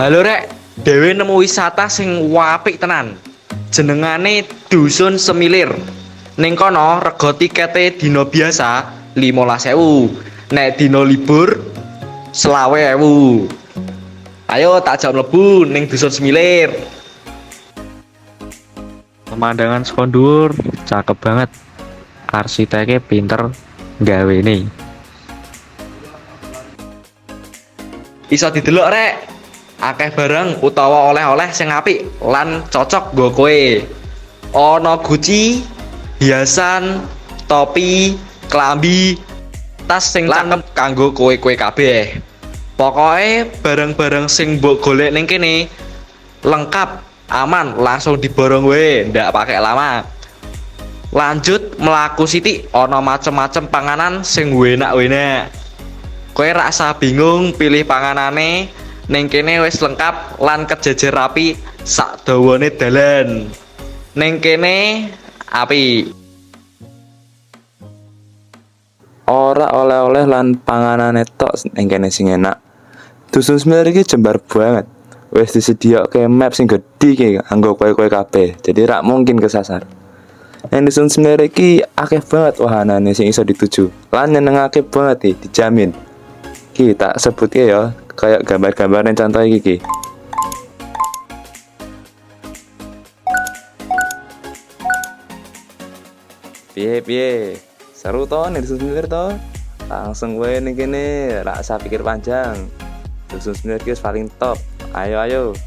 Halo rek, dhewe nemu wisata sing apik tenan. Jenengane Dusun Semilir. Ning kono rega tikete dina biasa 15.000. Nek dina libur 20.000. Ayo tak jak mlebu ning Dusun Semilir. Pemandangan Sekondur cakep banget. Arsiteknya pinter gawe nih. Iso didelok rek. Akeh barang utawa oleh-oleh sing apik lan cocok nggo kowe. Ana guci, hiasan, topi, klambi, tas sing cakep kanggo kowe-kowe kabeh. Pokoke barang-barang sing mbok golek ning kene lengkap, aman, langsung diborong wae, ndak pakai lama. Lanjut melaku sithik ana macem-macem panganan sing enak-enak. Kowe ra usah bingung pilih panganane, ning kene wis lengkap lan kejejer rapi sak dawane dalan. Ning kene apik. Ora oleh-oleh lan panganane tok ning kene sing enak. Dusun Semilir iki jembar banget. Wis disediakake map sing gedhe iki kanggo kowe-kowe kabeh. Jadi rak mungkin kesasar. Ning Dusun Semilir iki akeh banget wahanane sing iso dituju. Lan nyenengake banget dijamin. Ki tak sebutke ya, kayak gambar-gambar yang contoh iki. Piye, seru toh nih Dusun Semilir toh. Langsung gue nih gini, rasa pikir panjang. Dusun Semilir ki paling top. Ayo.